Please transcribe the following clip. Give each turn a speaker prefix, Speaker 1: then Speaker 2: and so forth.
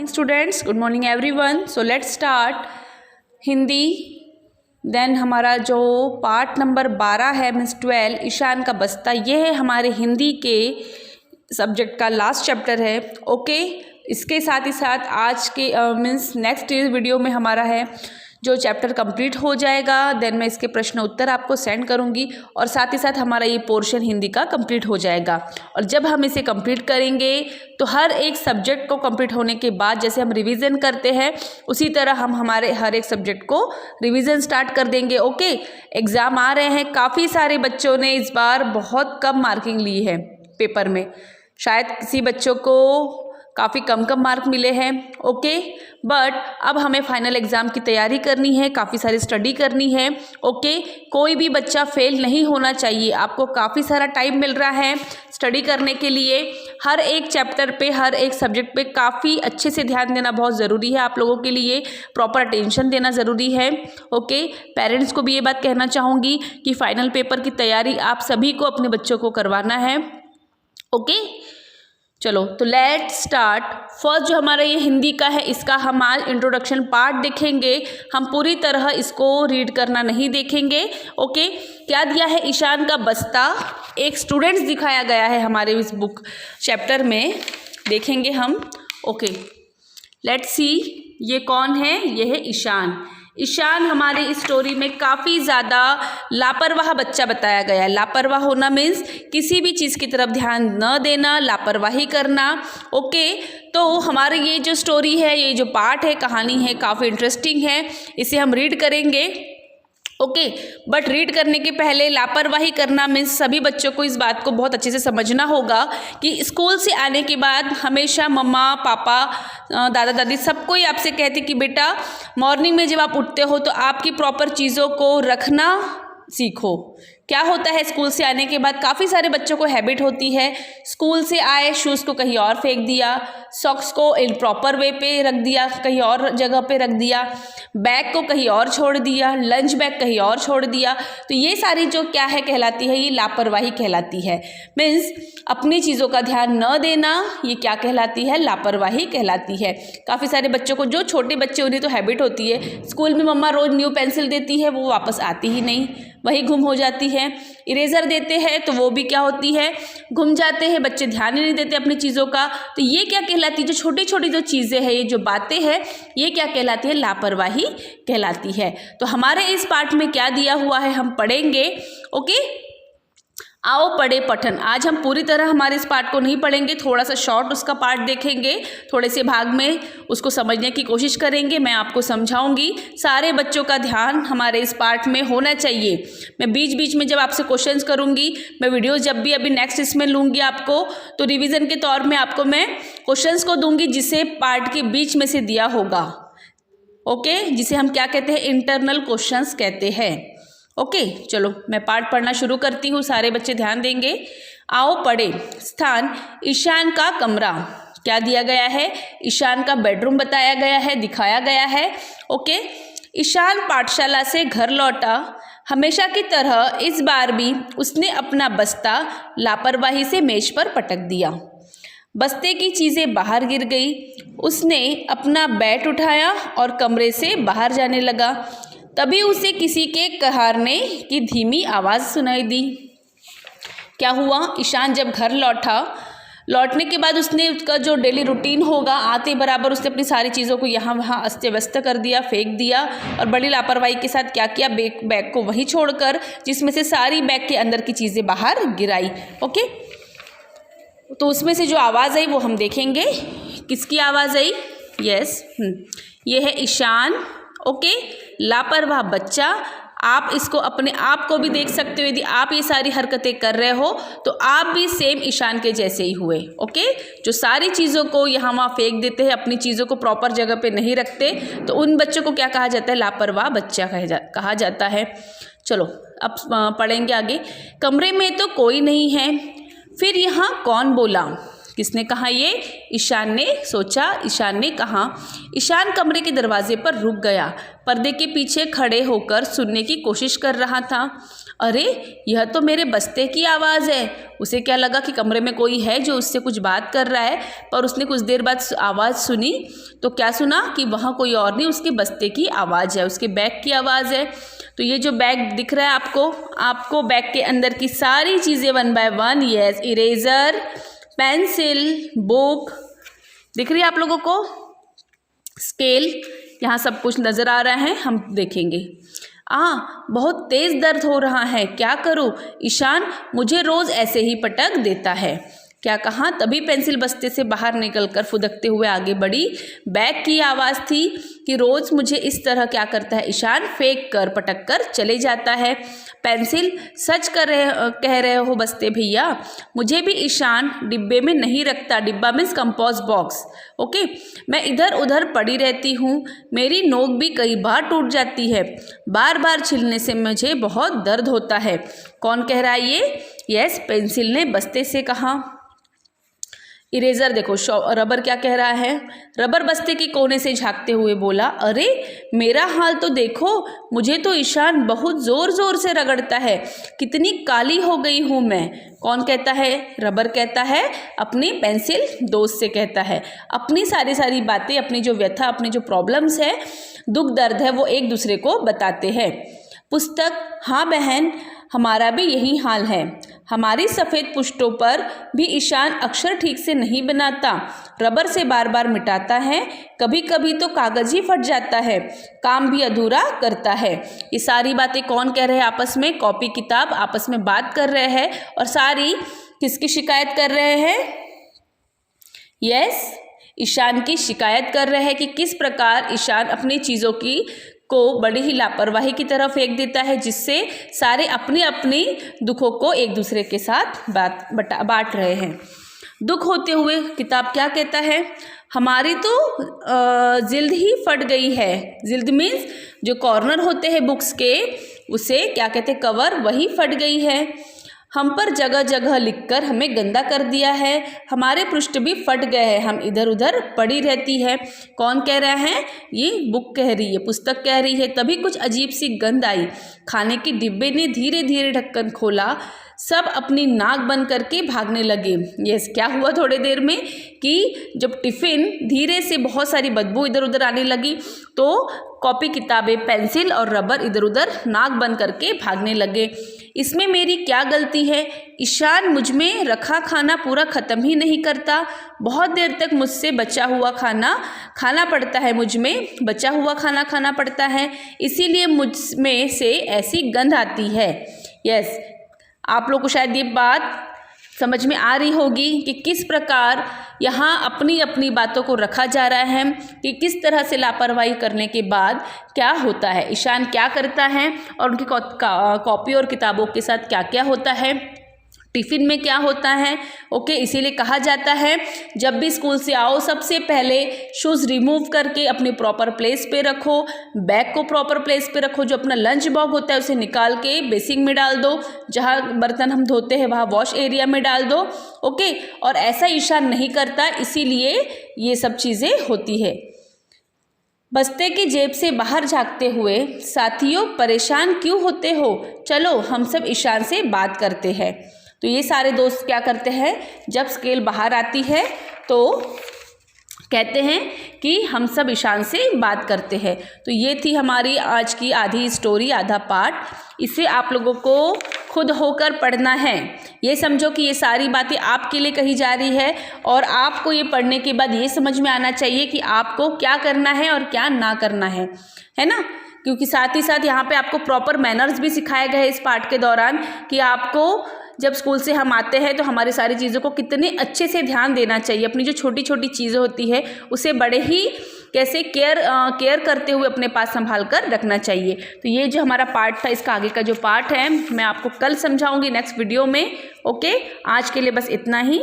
Speaker 1: Students, good morning everyone. So let's start Hindi. Then हमारा जो part number 12 है means 12 Ishan का बस्ता, ये है हमारे हिंदी के सब्जेक्ट का लास्ट चैप्टर है। ओके, इसके साथ ही साथ आज के मीन्स नेक्स्ट वीडियो में हमारा है जो चैप्टर कंप्लीट हो जाएगा। देन मैं इसके प्रश्न उत्तर आपको सेंड करूंगी और साथ ही साथ हमारा ये पोर्शन हिंदी का कंप्लीट हो जाएगा। और जब हम इसे कंप्लीट करेंगे तो हर एक सब्जेक्ट को कंप्लीट होने के बाद जैसे हम रिवीजन करते हैं उसी तरह हम हमारे हर एक सब्जेक्ट को रिवीजन स्टार्ट कर देंगे। ओके, एग्ज़ाम आ रहे हैं, काफ़ी सारे बच्चों ने इस बार बहुत कम मार्किंग ली है पेपर में, शायद किसी बच्चों को काफ़ी कम मार्क मिले हैं। ओके, बट अब हमें फाइनल एग्ज़ाम की तैयारी करनी है, काफ़ी सारी स्टडी करनी है। ओके, कोई भी बच्चा फेल नहीं होना चाहिए। आपको काफ़ी सारा टाइम मिल रहा है स्टडी करने के लिए। हर एक चैप्टर पे, हर एक सब्जेक्ट पे काफ़ी अच्छे से ध्यान देना बहुत ज़रूरी है आप लोगों के लिए, प्रॉपर अटेंशन देना ज़रूरी है। ओके, पेरेंट्स को भी ये बात कहना चाहूँगी कि फाइनल पेपर की तैयारी आप सभी को अपने बच्चों को करवाना है। ओके, चलो तो लेट्स स्टार्ट। फर्स्ट जो हमारा ये हिंदी का है, इसका हम आज इंट्रोडक्शन पार्ट देखेंगे। हम पूरी तरह इसको रीड करना नहीं देखेंगे। ओके, क्या दिया है? ईशान का बस्ता एक स्टूडेंट्स दिखाया गया है हमारे इस बुक चैप्टर में, देखेंगे हम। ओके, लेट्स सी ये कौन है? ये है ईशान। ईशान हमारे इस स्टोरी में काफ़ी ज़्यादा लापरवाह बच्चा बताया गया है। लापरवाह होना मीन्स किसी भी चीज़ की तरफ ध्यान न देना, लापरवाही करना। ओके, तो हमारे ये जो स्टोरी है, ये जो पार्ट है, कहानी है, काफ़ी इंटरेस्टिंग है, इसे हम रीड करेंगे। ओके, बट रीड करने के पहले लापरवाही करना मीन्स सभी बच्चों को इस बात को बहुत अच्छे से समझना होगा कि स्कूल से आने के बाद हमेशा मम्मा पापा दादा दादी सब कोई आपसे कहते कि बेटा मॉर्निंग में जब आप उठते हो तो आपकी प्रॉपर चीज़ों को रखना सीखो। क्या होता है स्कूल से आने के बाद काफ़ी सारे बच्चों को हैबिट होती है, स्कूल से आए शूज़ को कहीं और फेंक दिया, सॉक्स को इम्प्रॉपर वे पे रख दिया, कहीं और जगह पे रख दिया, बैग को कहीं और छोड़ दिया, लंच बैग कहीं और छोड़ दिया। तो ये सारी जो क्या है कहलाती है, ये लापरवाही कहलाती है। मीन्स अपनी चीज़ों का ध्यान न देना, ये क्या कहलाती है? लापरवाही कहलाती है। काफ़ी सारे बच्चों को, जो छोटे बच्चे उन्हें तो हैबिट होती है, स्कूल में मम्मा रोज़ न्यू पेंसिल देती है, वो वापस आती ही नहीं, वही गुम हो जाती है। इरेज़र देते हैं तो वो भी क्या होती है? गुम जाते हैं, बच्चे ध्यान ही नहीं देते अपनी चीज़ों का। तो ये क्या कहलाती है? जो छोटी छोटी जो चीज़ें हैं, ये जो बातें हैं, ये क्या कहलाती है? लापरवाही कहलाती है। तो हमारे इस पार्ट में क्या दिया हुआ है हम पढ़ेंगे। ओके, आओ पढ़े पठन। आज हम पूरी तरह हमारे इस पार्ट को नहीं पढ़ेंगे, थोड़ा सा शॉर्ट उसका पार्ट देखेंगे, थोड़े से भाग में उसको समझने की कोशिश करेंगे। मैं आपको समझाऊंगी, सारे बच्चों का ध्यान हमारे इस पार्ट में होना चाहिए। मैं बीच बीच में जब आपसे क्वेश्चंस करूंगी, मैं वीडियो जब भी अभी नेक्स्ट इसमें लूँगी आपको, तो रिविज़न के तौर में आपको मैं क्वेश्चंस को दूंगी जिसे पार्ट के बीच में से दिया होगा। ओके, जिसे हम क्या कहते हैं? इंटरनल क्वेश्चंस कहते हैं। ओके, चलो मैं पार्ट पढ़ना शुरू करती हूँ, सारे बच्चे ध्यान देंगे। आओ पढ़े। स्थान ईशान का कमरा। क्या दिया गया है? ईशान का बेडरूम बताया गया है, दिखाया गया है। ओके, ईशान पाठशाला से घर लौटा। हमेशा की तरह इस बार भी उसने अपना बस्ता लापरवाही से मेज पर पटक दिया। बस्ते की चीज़ें बाहर गिर गई। उसने अपना बैट उठाया और कमरे से बाहर जाने लगा। तभी उसे किसी के कहारने की धीमी आवाज़ सुनाई दी। क्या हुआ? ईशान जब घर लौटा, लौटने के बाद उसने उसका जो डेली रूटीन होगा, आते बराबर उसने अपनी सारी चीज़ों को यहाँ वहाँ अस्त व्यस्त कर दिया, फेंक दिया और बड़ी लापरवाही के साथ क्या किया? बैग को वहीं छोड़कर, जिसमें से सारी बैग के अंदर की चीज़ें बाहर गिराई। ओके, तो उसमें से जो आवाज़ आई वो हम देखेंगे। किसकी आवाज़ आई? यस, ये है ईशान। ओके, लापरवाह बच्चा। आप इसको अपने आप को भी देख सकते हो, यदि आप ये सारी हरकतें कर रहे हो तो आप भी सेम ईशान के जैसे ही हुए। ओके, जो सारी चीज़ों को यहाँ वहाँ फेंक देते हैं, अपनी चीज़ों को प्रॉपर जगह पे नहीं रखते, तो उन बच्चों को क्या कहा जाता है? लापरवाह बच्चा कहा जाता है। चलो अब पढ़ेंगे आगे। कमरे में तो कोई नहीं है, फिर यहाँ कौन बोला? किसने कहा ये? ईशान ने सोचा, ईशान ने कहा। ईशान कमरे के दरवाजे पर रुक गया, पर्दे के पीछे खड़े होकर सुनने की कोशिश कर रहा था। अरे यह तो मेरे बस्ते की आवाज़ है। उसे क्या लगा कि कमरे में कोई है जो उससे कुछ बात कर रहा है, पर उसने कुछ देर बाद आवाज़ सुनी तो क्या सुना कि वहाँ कोई और नहीं, उसके बस्ते की आवाज़ है, उसके बैग की आवाज़ है। तो ये जो बैग दिख रहा है आपको बैग के अंदर की सारी चीज़ें 1 by 1, yes, eraser, pencil, book दिख रही है आप लोगों को, स्केल, यहाँ सब कुछ नज़र आ रहा है, हम देखेंगे। बहुत तेज़ दर्द हो रहा है, क्या करूँ? ईशान मुझे रोज़ ऐसे ही पटक देता है। क्या कहा? तभी पेंसिल बस्ते से बाहर निकलकर फुदकते हुए आगे बढ़ी। बैग की आवाज़ थी कि रोज़ मुझे इस तरह क्या करता है ईशान, फेंक कर पटक कर चले जाता है। पेंसिल, सच कह रहे हो बस्ते भैया, मुझे भी ईशान डिब्बे में नहीं रखता। डिब्बा मीन्स कंपोस्ट बॉक्स, ओके। मैं इधर उधर पड़ी रहती हूँ, मेरी नोक भी कई बार टूट जाती है, बार बार छिलने से मुझे बहुत दर्द होता है। कौन कह रहा है ये? यस, पेंसिल ने बस्ते से कहा। इरेज़र देखो, रबर क्या कह रहा है? रबर बस्ते के कोने से झांकते हुए बोला, अरे मेरा हाल तो देखो, मुझे तो ईशान बहुत ज़ोर ज़ोर से रगड़ता है, कितनी काली हो गई हूँ मैं। कौन कहता है? रबर कहता है, अपनी पेंसिल दोस्त से कहता है। अपनी सारी बातें, अपनी जो व्यथा, अपनी जो प्रॉब्लम्स है, दुख दर्द है, वो एक दूसरे को बताते हैं। पुस्तक, हाँ बहन, हमारा भी यही हाल है। हमारी सफ़ेद पुष्टों पर भी ईशान अक्षर ठीक से नहीं बनाता, रबर से बार बार मिटाता है, कभी कभी तो कागज़ ही फट जाता है, काम भी अधूरा करता है। ये सारी बातें कौन कह रहे हैं आपस में? कॉपी किताब आपस में बात कर रहे हैं, और सारी किसकी शिकायत कर रहे हैं? यस, ईशान की शिकायत कर रहे हैं कि किस प्रकार ईशान अपनी चीज़ों को बड़ी ही लापरवाही की तरह फेंक देता है, जिससे सारे अपनी अपनी दुखों को एक दूसरे के साथ बांट रहे हैं। दुख होते हुए किताब क्या कहता है? हमारी तो जिल्द ही फट गई है। जिल्द मीन्स जो कॉर्नर होते हैं बुक्स के, उसे क्या कहते हैं? कवर, वही फट गई है। हम पर जगह जगह लिखकर हमें गंदा कर दिया है, हमारे पृष्ठ भी फट गए हैं, हम इधर उधर पड़ी रहती है। कौन कह रहा है? ये बुक कह रही है, पुस्तक कह रही है। तभी कुछ अजीब सी गंध आई। खाने के डिब्बे ने धीरे धीरे ढक्कन खोला, सब अपनी नाक बंद करके भागने लगे। यस, क्या हुआ थोड़ी देर में कि जब टिफ़िन धीरे से बहुत सारी बदबू इधर उधर आने लगी, तो कॉपी किताबें, पेंसिल और रबर इधर उधर नाक बंद करके भागने लगे। इसमें मेरी क्या गलती है? ईशान मुझ में रखा खाना पूरा ख़त्म ही नहीं करता, बहुत देर तक मुझसे बचा हुआ खाना खाना पड़ता है, मुझ में बचा हुआ खाना खाना पड़ता है, इसीलिए मुझ में से ऐसी गंध आती है। यस, आप लोग को शायद ये बात समझ में आ रही होगी कि किस प्रकार यहाँ अपनी अपनी बातों को रखा जा रहा है, कि किस तरह से लापरवाही करने के बाद क्या होता है, ईशान क्या करता है और उनकी कॉपी और किताबों के साथ क्या क्या होता है, टिफ़िन में क्या होता है। ओके, इसीलिए कहा जाता है जब भी स्कूल से आओ सबसे पहले शूज़ रिमूव करके अपने प्रॉपर प्लेस पे रखो, बैग को प्रॉपर प्लेस पे रखो, जो अपना लंच बॉक्स होता है उसे निकाल के बेसिन में डाल दो, जहाँ बर्तन हम धोते हैं वहाँ वॉश एरिया में डाल दो। ओके, और ऐसा ईशान नहीं करता, इसीलिए ये सब चीज़ें होती है। बस्ते की जेब से बाहर झांकते हुए, साथियों परेशान क्यों होते हो, चलो हम सब ईशान से बात करते हैं। तो ये सारे दोस्त क्या करते हैं, जब स्केल बाहर आती है तो कहते हैं कि हम सब ईशान से बात करते हैं। तो ये थी हमारी आज की आधी स्टोरी, आधा पार्ट। इसे आप लोगों को खुद होकर पढ़ना है। ये समझो कि ये सारी बातें आपके लिए कही जा रही है, और आपको ये पढ़ने के बाद ये समझ में आना चाहिए कि आपको क्या करना है और क्या ना करना है ना। क्योंकि साथ ही साथ यहाँ पे आपको प्रॉपर मैनर्स भी सिखाए गए इस पार्ट के दौरान, कि आपको जब स्कूल से हम आते हैं तो हमारी सारी चीज़ों को कितने अच्छे से ध्यान देना चाहिए, अपनी जो छोटी छोटी चीज़ें होती है उसे बड़े ही कैसे केयर करते हुए अपने पास संभाल कर रखना चाहिए। तो ये जो हमारा पार्ट था, इसका आगे का जो पार्ट है मैं आपको कल समझाऊंगी नेक्स्ट वीडियो में। ओके, आज के लिए बस इतना ही।